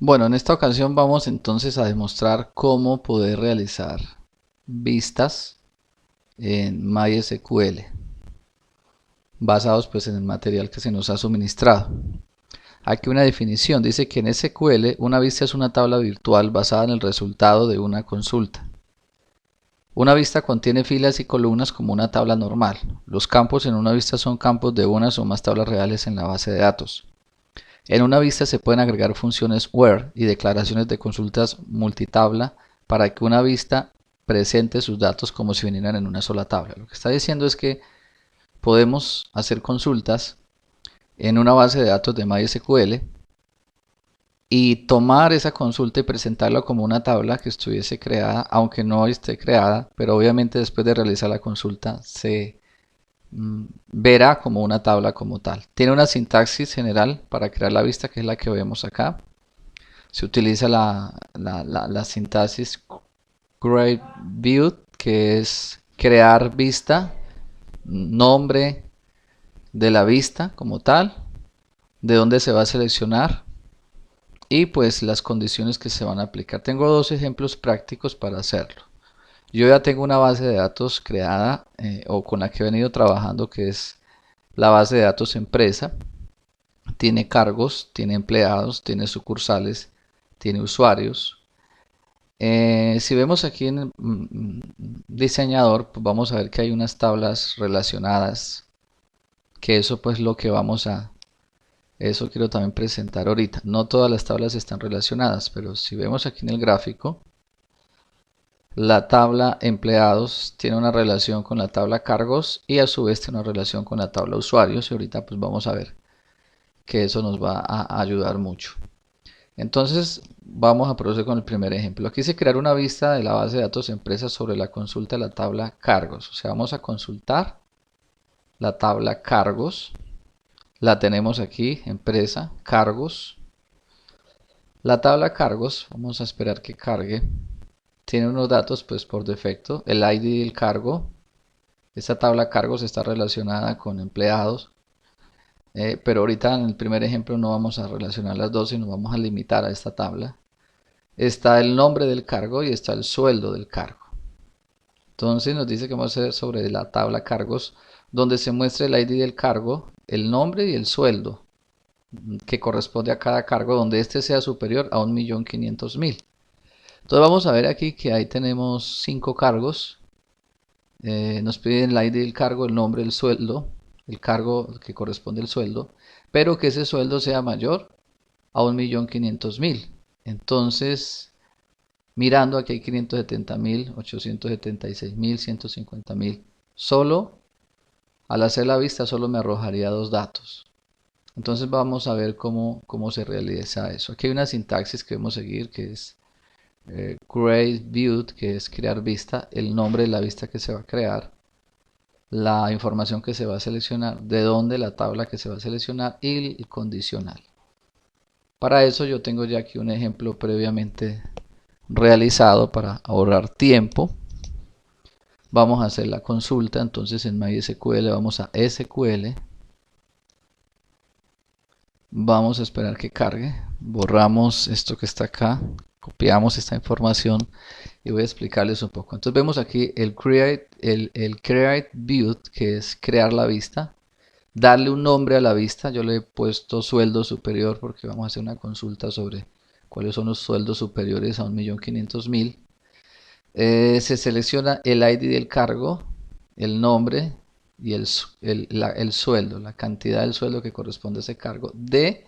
Bueno, en esta ocasión vamos entonces a demostrar cómo poder realizar vistas en MySQL basados pues en el material que se nos ha suministrado. Aquí una definición dice que en SQL una vista es una tabla virtual basada en el resultado de una consulta. Una vista contiene filas y columnas como una tabla normal. Los campos en una vista son campos de unas o más tablas reales en la base de datos. En una vista se pueden agregar funciones where y declaraciones de consultas multitabla para que una vista presente sus datos como si vinieran en una sola tabla. Lo que está diciendo es que podemos hacer consultas en una base de datos de MySQL y tomar esa consulta y presentarla como una tabla que estuviese creada, aunque no esté creada, pero obviamente después de realizar la consulta se verá como una tabla como tal. Tiene una sintaxis general para crear la vista, que es la que vemos acá. Se utiliza la sintaxis create view, que es crear vista, nombre de la vista como tal, de dónde se va a seleccionar y pues las condiciones que se van a aplicar. Tengo dos ejemplos prácticos para hacerlo. Yo ya tengo una base de datos creada o con la que he venido trabajando, que es la base de datos empresa. Tiene cargos, tiene empleados, tiene sucursales, tiene usuarios. Si vemos aquí en el diseñador, pues vamos a ver que hay unas tablas relacionadas, que eso pues lo que vamos a, eso quiero también presentar ahorita. No todas las tablas están relacionadas, pero si vemos aquí en el gráfico, la tabla empleados tiene una relación con la tabla cargos y a su vez tiene una relación con la tabla usuarios, y ahorita pues vamos a ver que eso nos va a ayudar mucho. Entonces vamos a proceder con el primer ejemplo. Aquí se crear una vista de la base de datos empresas sobre la consulta de la tabla cargos. O sea, vamos a consultar la tabla cargos. La tenemos aquí, empresa, cargos. La tabla cargos, vamos a esperar que cargue. Tiene unos datos pues por defecto. El ID del cargo. Esta tabla cargos está relacionada con empleados. Pero ahorita en el primer ejemplo no vamos a relacionar las dos, sino vamos a limitar a esta tabla. Está el nombre del cargo y está el sueldo del cargo. Entonces nos dice que vamos a hacer sobre la tabla cargos, donde se muestra el ID del cargo, el nombre y el sueldo que corresponde a cada cargo, donde este sea superior a 1.500.000. Entonces vamos a ver aquí que ahí tenemos 5 cargos. Nos piden el ID del cargo, el nombre, el sueldo, el cargo que corresponde al sueldo, pero que ese sueldo sea mayor a 1.500.000. Entonces, mirando aquí hay 570.000, 876.000, 150.000. Solo al hacer la vista solo me arrojaría dos datos. Entonces vamos a ver cómo se realiza eso. Aquí hay una sintaxis que debemos seguir, que es create view, que es crear vista, el nombre de la vista que se va a crear, la información que se va a seleccionar, de dónde la tabla que se va a seleccionar y el condicional. Para eso yo tengo ya aquí un ejemplo previamente realizado para ahorrar tiempo. Vamos a hacer la consulta, entonces en MySQL vamos a SQL, vamos a esperar que cargue, borramos esto que está acá, copiamos esta información y voy a explicarles un poco. Entonces vemos aquí el create view, que es crear la vista, darle un nombre a la vista. Yo le he puesto sueldo superior porque vamos a hacer una consulta sobre cuáles son los sueldos superiores a 1.500.000. Se selecciona el ID del cargo, el nombre y el sueldo, la cantidad del sueldo que corresponde a ese cargo de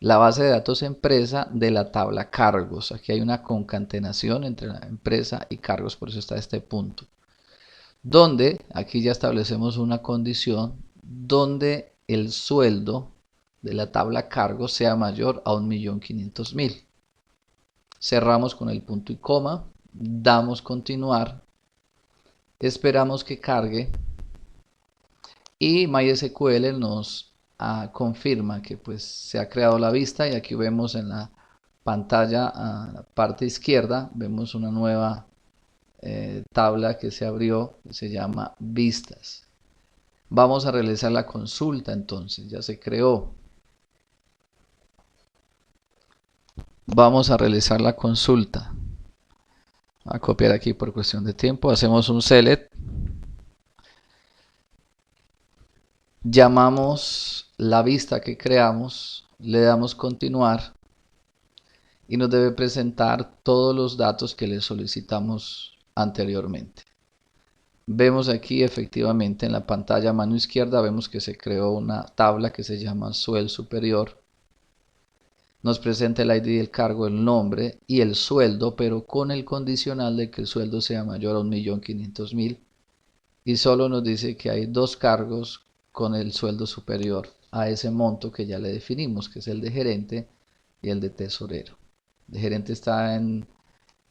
la base de datos empresa de la tabla cargos. Aquí hay una concatenación entre la empresa y cargos, por eso está este punto. Donde aquí ya establecemos una condición donde el sueldo de la tabla cargos sea mayor a 1.500.000. Cerramos con el punto y coma, damos continuar, esperamos que cargue y MySQL nos confirma que pues se ha creado la vista, y aquí vemos en la pantalla a la parte izquierda vemos una nueva tabla que se abrió, que se llama vistas. Vamos a realizar la consulta, entonces ya se creó. vamos a realizar la consulta. A copiar aquí por cuestión de tiempo, hacemos un select, llamamos la vista que creamos, le damos continuar y nos debe presentar todos los datos que le solicitamos anteriormente. Vemos aquí efectivamente en la pantalla a mano izquierda, vemos que se creó una tabla que se llama suel superior. Nos presenta el ID del cargo, el nombre y el sueldo, pero con el condicional de que el sueldo sea mayor a 1.500.000, y solo nos dice que hay dos cargos con el sueldo superior a ese monto que ya le definimos, que es el de gerente y el de tesorero. El de gerente está en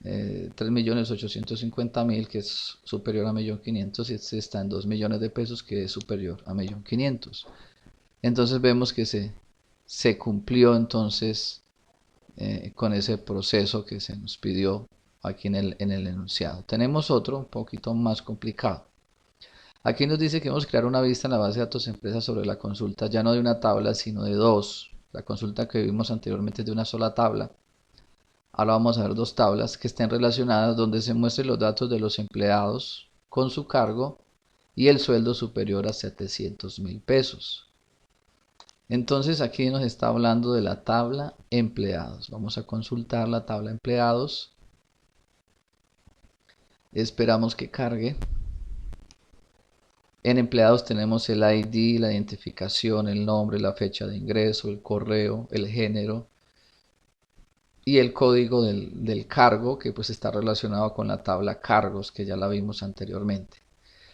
3.850.000, que es superior a 1.500.000, y este está en 2 millones de pesos, que es superior a 1.500.000. Entonces vemos que se cumplió entonces con ese proceso que se nos pidió aquí en el enunciado. Tenemos otro un poquito más complicado. Aquí nos dice que vamos a crear una vista en la base de datos empresas sobre la consulta, ya no de una tabla, sino de dos. La consulta que vimos anteriormente es de una sola tabla. Ahora vamos a ver dos tablas que estén relacionadas, donde se muestren los datos de los empleados con su cargo y el sueldo superior a 700.000 pesos. Entonces aquí nos está hablando de la tabla empleados. Vamos a consultar la tabla empleados. Esperamos que cargue. En empleados tenemos el ID, la identificación, el nombre, la fecha de ingreso, el correo, el género y el código del cargo, que pues está relacionado con la tabla cargos, que ya la vimos anteriormente.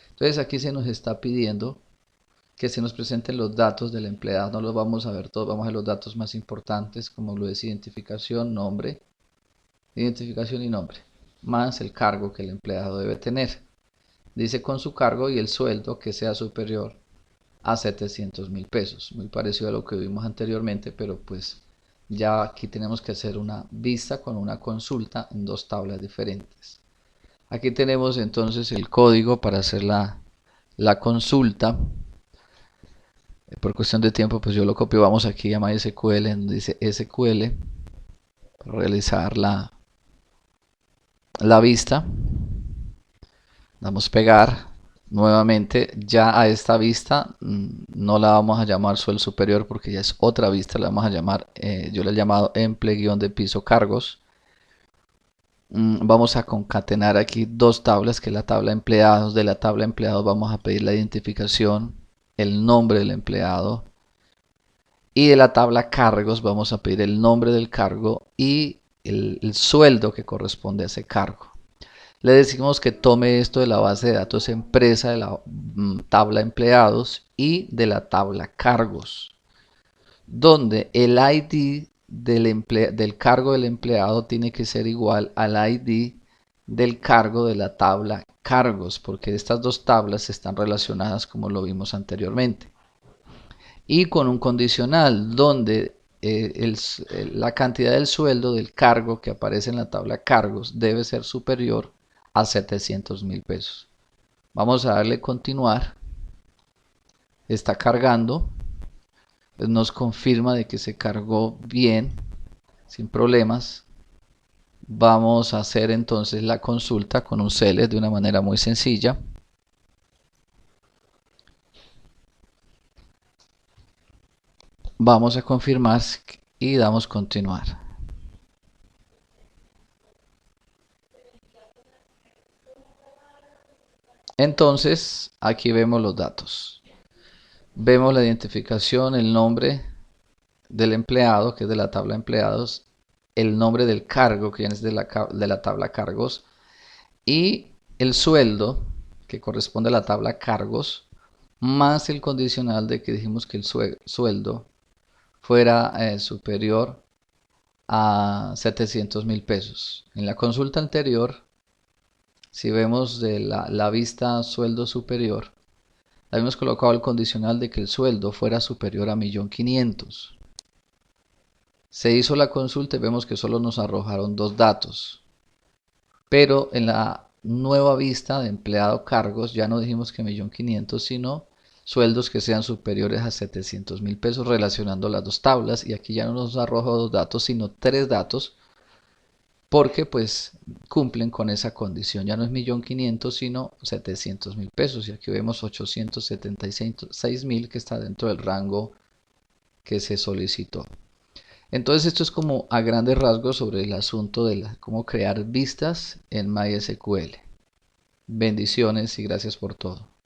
Entonces aquí se nos está pidiendo que se nos presenten los datos del empleado. No los vamos a ver todos, vamos a ver los datos más importantes, como lo es identificación, nombre, identificación y nombre, más el cargo que el empleado debe tener. Dice con su cargo y el sueldo que sea superior a 700.000 pesos. Muy parecido a lo que vimos anteriormente, pero pues ya aquí tenemos que hacer una vista con una consulta en dos tablas diferentes. Aquí tenemos entonces el código para hacer la consulta. Por cuestión de tiempo, pues yo lo copio. Vamos aquí a MySQL, donde dice SQL, para realizar la vista. Damos pegar. Nuevamente, ya a esta vista no la vamos a llamar suel superior porque ya es otra vista. La vamos a llamar, yo la he llamado emple-de piso cargos. Vamos a concatenar aquí dos tablas, que es la tabla empleados. De la tabla empleados vamos a pedir la identificación, el nombre del empleado, y de la tabla cargos vamos a pedir el nombre del cargo y el sueldo que corresponde a ese cargo. Le decimos que tome esto de la base de datos empresa, de la tabla empleados y de la tabla cargos, donde el ID del cargo del empleado tiene que ser igual al ID del cargo de la tabla cargos, porque estas dos tablas están relacionadas como lo vimos anteriormente. Y con un condicional donde la cantidad del sueldo del cargo que aparece en la tabla cargos debe ser superior a 700.000 pesos. Vamos a darle continuar. Está cargando. Nos confirma de que se cargó bien, sin problemas. Vamos a hacer entonces la consulta con un select de una manera muy sencilla. Vamos a confirmar y damos continuar. Entonces aquí vemos los datos. Vemos la identificación, el nombre del empleado, que es de la tabla empleados, el nombre del cargo, que es de la tabla cargos, y el sueldo, que corresponde a la tabla cargos, más el condicional de que dijimos que el sueldo fuera superior a 700.000 pesos. En la consulta anterior, si vemos de la vista sueldo superior, habíamos colocado el condicional de que el sueldo fuera superior a 1.500.000. Se hizo la consulta y vemos que solo nos arrojaron dos datos. Pero en la nueva vista de empleado cargos ya no dijimos que 1.500.000, sino sueldos que sean superiores a 700.000 pesos relacionando las dos tablas, y aquí ya no nos arroja dos datos sino tres datos porque pues cumplen con esa condición. Ya no es 1.500.000 sino 700.000 pesos, y aquí vemos 876.000 que está dentro del rango que se solicitó. Entonces esto es como a grandes rasgos sobre el asunto de cómo crear vistas en MySQL. Bendiciones y gracias por todo.